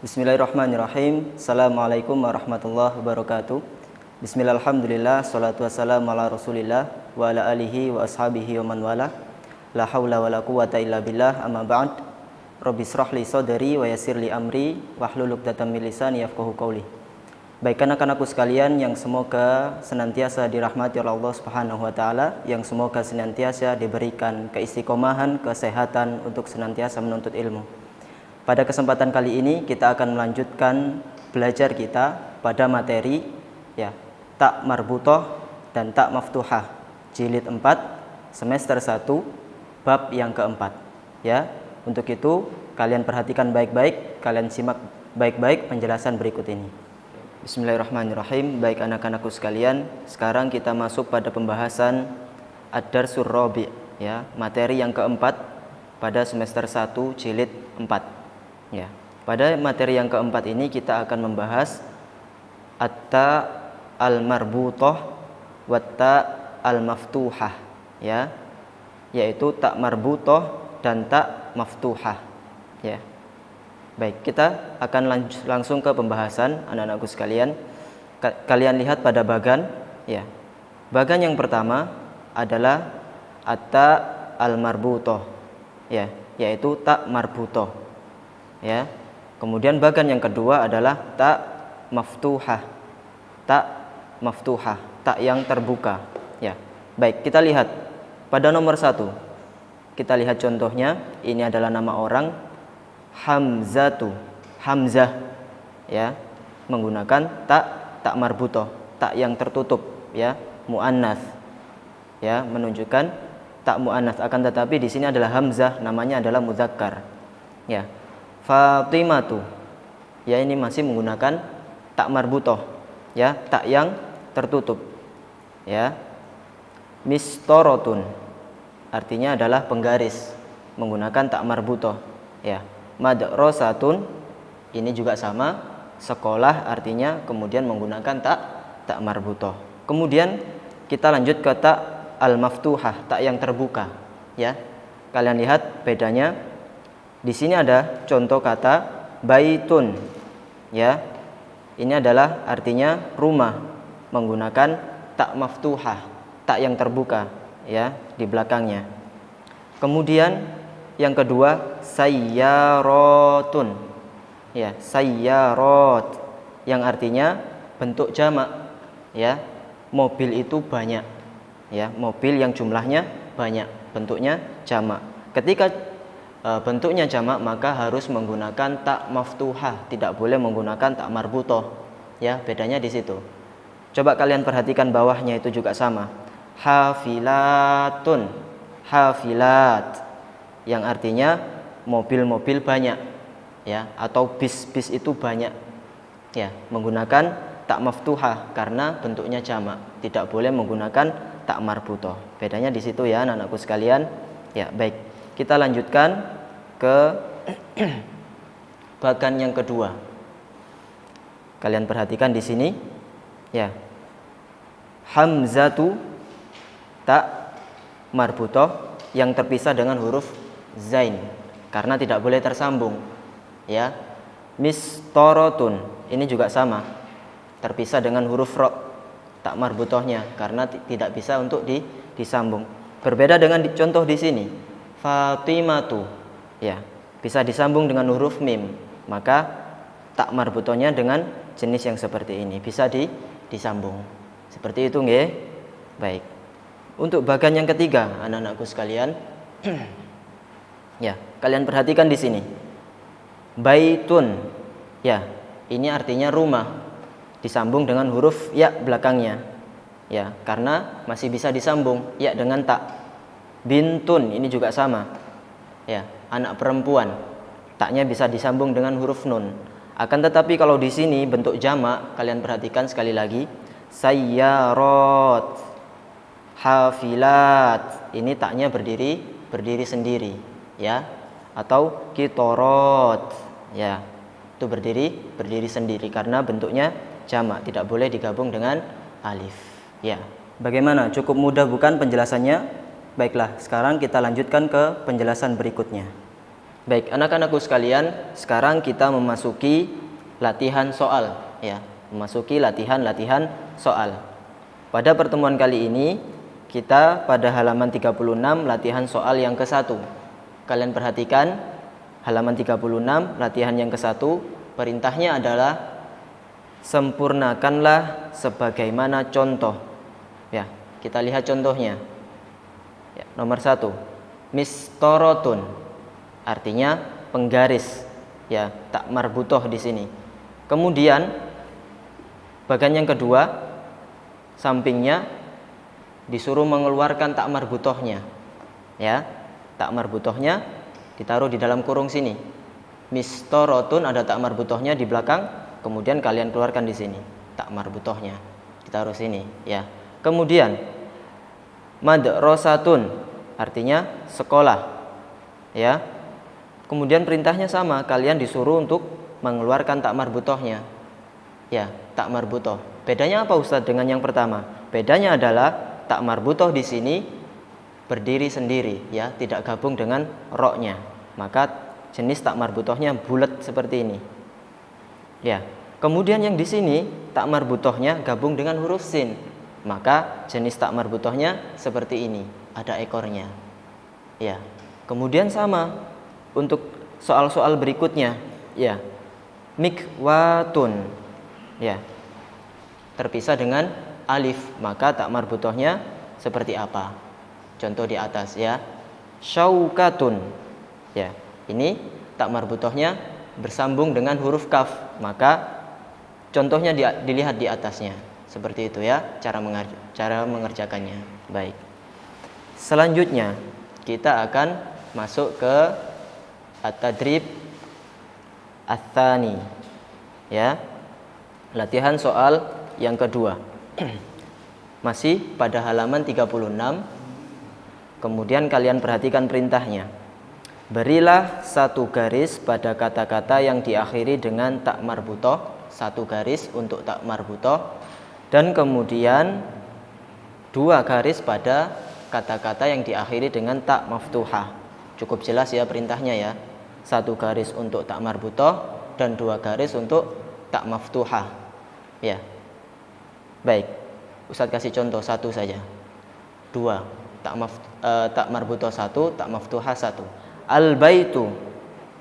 Bismillahirrahmanirrahim. Assalamualaikum warahmatullahi wabarakatuh. Bismillahirrahmanirrahim. Salatu wassalamu ala rasulillah wa ala alihi wa ashabihi wa man wala. La hawla wa la quwata illa billah, amma ba'd. Rabbi shrah li sadri wa yassir li amri wahlul 'uqdatam min lisani yafqahu qawli. Baik anak-anakku sekalian yang semoga senantiasa dirahmati oleh Allah Subhanahu wa taala, yang semoga senantiasa diberikan keistiqomahan, kesehatan untuk senantiasa menuntut ilmu. Pada kesempatan kali ini kita akan melanjutkan belajar kita pada materi tak marbutoh dan tak maftuhah, jilid 4 semester 1 bab yang keempat. Untuk itu kalian perhatikan baik-baik, kalian simak baik-baik penjelasan berikut ini. Bismillahirrahmanirrahim. Baik anak-anakku sekalian, sekarang kita masuk pada pembahasan ad-darsur rabi', materi yang keempat pada semester 1 jilid 4. Pada materi yang keempat ini kita akan membahas at-ta al-marbutoh wa ta al-maftuhah, yaitu tak marbutoh dan tak maftuhah. Baik, kita akan langsung ke pembahasan anak-anakku sekalian. Kalian lihat pada bagan, bagan yang pertama adalah at-ta al-marbutoh, yaitu tak marbutoh. Kemudian bagan yang kedua adalah tak maftuhah, tak yang terbuka. Baik, kita lihat pada nomor 1. Kita lihat contohnya. Ini adalah nama orang Hamzatu, Hamzah, menggunakan tak marbutoh, tak yang tertutup, muannats, menunjukkan tak muannats. Akan tetapi di sini adalah Hamzah, namanya adalah mudzakkar. Fatimatu, ini masih menggunakan tak marbutoh, tak yang tertutup. Mistorotun, artinya adalah penggaris, menggunakan tak marbutoh. Madrasatun, ini juga sama, sekolah, artinya kemudian menggunakan tak marbutoh. Kemudian kita lanjut ke tak al-maftuhah, tak yang terbuka. Kalian lihat bedanya. Di sini ada contoh kata baitun, ini adalah artinya rumah, menggunakan tak maftuhah, tak yang terbuka, di belakangnya. Kemudian yang kedua sayyaratun, sayyarat, yang artinya bentuk jamak, mobil itu banyak, mobil yang jumlahnya banyak, bentuknya jamak. Ketika bentuknya jamak maka harus menggunakan tak maftuhah, tidak boleh menggunakan tak marbutoh. Bedanya di situ. Coba kalian perhatikan bawahnya itu juga sama. Hafilatun, hafilat, yang artinya mobil-mobil banyak, atau bis-bis itu banyak, menggunakan tak maftuhah karena bentuknya jamak, tidak boleh menggunakan tak marbutoh. Bedanya di situ anak-anakku sekalian. Baik. Kita lanjutkan ke bagan yang kedua. Kalian perhatikan di sini, Hamzatu tak marbutoh yang terpisah dengan huruf zain karena tidak boleh tersambung. Mistorotun, ini juga sama, terpisah dengan huruf ro, tak marbutohnya karena tidak bisa untuk disambung. Berbeda dengan contoh di sini. Fatimatu, bisa disambung dengan huruf mim, maka tak marbutohnya dengan jenis yang seperti ini bisa disambung. Seperti itu nggih. Baik. Untuk bagan yang ketiga, anak-anakku sekalian, kalian perhatikan di sini. Baitun, ini artinya rumah, disambung dengan huruf ya belakangnya, karena masih bisa disambung dengan tak. Bintun, ini juga sama, anak perempuan, taknya bisa disambung dengan huruf nun. Akan tetapi kalau di sini bentuk jamak, kalian perhatikan sekali lagi, sayyarat, hafilat, ini taknya berdiri sendiri, atau kitorot, itu berdiri sendiri karena bentuknya jamak, tidak boleh digabung dengan alif. Bagaimana? Cukup mudah bukan penjelasannya? Baiklah, sekarang kita lanjutkan ke penjelasan berikutnya. Baik, anak-anakku sekalian, sekarang kita memasuki latihan soal, ya. Memasuki latihan soal. Pada pertemuan kali ini, kita pada halaman 36 latihan soal yang ke-1. Kalian perhatikan halaman 36 latihan yang ke-1, perintahnya adalah sempurnakanlah sebagaimana contoh. Ya, kita lihat contohnya. Ya, nomor 1, mistorotun, artinya penggaris. Ya, tak marbutoh di sini. Kemudian bagian yang kedua, sampingnya disuruh mengeluarkan tak marbutohnya. Ya, tak marbutohnya ditaruh di dalam kurung sini. Mistorotun ada tak marbutohnya di belakang. Kemudian kalian keluarkan di sini tak marbutohnya, ditaruh sini, ya. Kemudian madrasatun artinya sekolah, ya. Kemudian perintahnya sama, kalian disuruh untuk mengeluarkan tak marbutohnya, ya, tak marbutoh. Bedanya apa Ustadz dengan yang pertama? Bedanya adalah tak marbutoh di sini berdiri sendiri, ya, tidak gabung dengan roknya. Maka jenis tak marbutohnya bulat seperti ini. Ya, kemudian yang di sini tak marbutohnya gabung dengan huruf sin, maka jenis tak marbutohnya seperti ini, ada ekornya. Ya, kemudian sama untuk soal-soal berikutnya, ya, mikwatun, ya, terpisah dengan alif, maka tak marbutohnya seperti apa? Contoh di atas, ya, syaukatun, ya, ini tak marbutohnya bersambung dengan huruf kaf, maka contohnya dilihat di atasnya. Seperti itu, ya, cara mengerjakannya. Baik. Selanjutnya kita akan masuk ke at-tadrib ats-tsani, ya. Latihan soal yang kedua. Masih pada halaman 36. Kemudian kalian perhatikan perintahnya. Berilah satu garis pada kata-kata yang diakhiri dengan tak marbutoh, satu garis untuk tak marbutoh, dan kemudian dua garis pada kata-kata yang diakhiri dengan tak maftuhah. Cukup jelas ya perintahnya, ya. Satu garis untuk tak marbutoh dan dua garis untuk tak maftuhah. Ya. Baik. Ustadz kasih contoh satu saja. Dua, tak marbutoh satu, tak maftuhah satu. Al-baitu,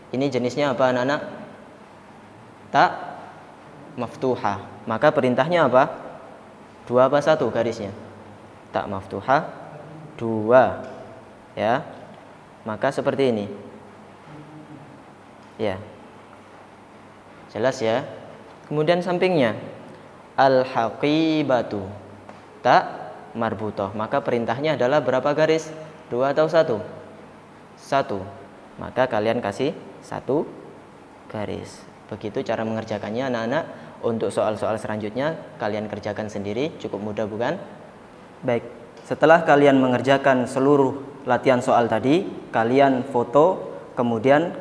ini jenisnya apa anak-anak? Tak maftuhah. Maka perintahnya apa? Dua apa satu garisnya? Tak maftuhah, dua, ya. Maka seperti ini, ya. Jelas, ya. Kemudian sampingnya al-haqibatu, tak marbutoh. Maka perintahnya adalah berapa garis? Dua atau satu? Satu. Maka kalian kasih satu garis. Begitu cara mengerjakannya anak-anak. Untuk soal-soal selanjutnya kalian kerjakan sendiri, cukup mudah bukan? Baik, setelah kalian mengerjakan seluruh latihan soal tadi, kalian foto, kemudian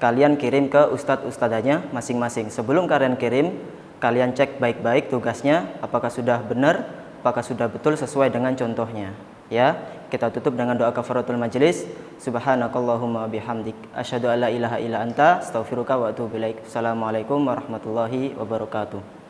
kalian kirim ke ustadz-ustadzanya masing-masing. Sebelum kalian kirim, kalian cek baik-baik tugasnya, apakah sudah benar, apakah sudah betul sesuai dengan contohnya. Ya, kita tutup dengan doa kafaratul majelis. Subhanakallahumma bihamdik asyhadu alla ilaha illa anta astaghfiruka wa atubu ilaik. Assalamualaikum warahmatullahi wabarakatuh.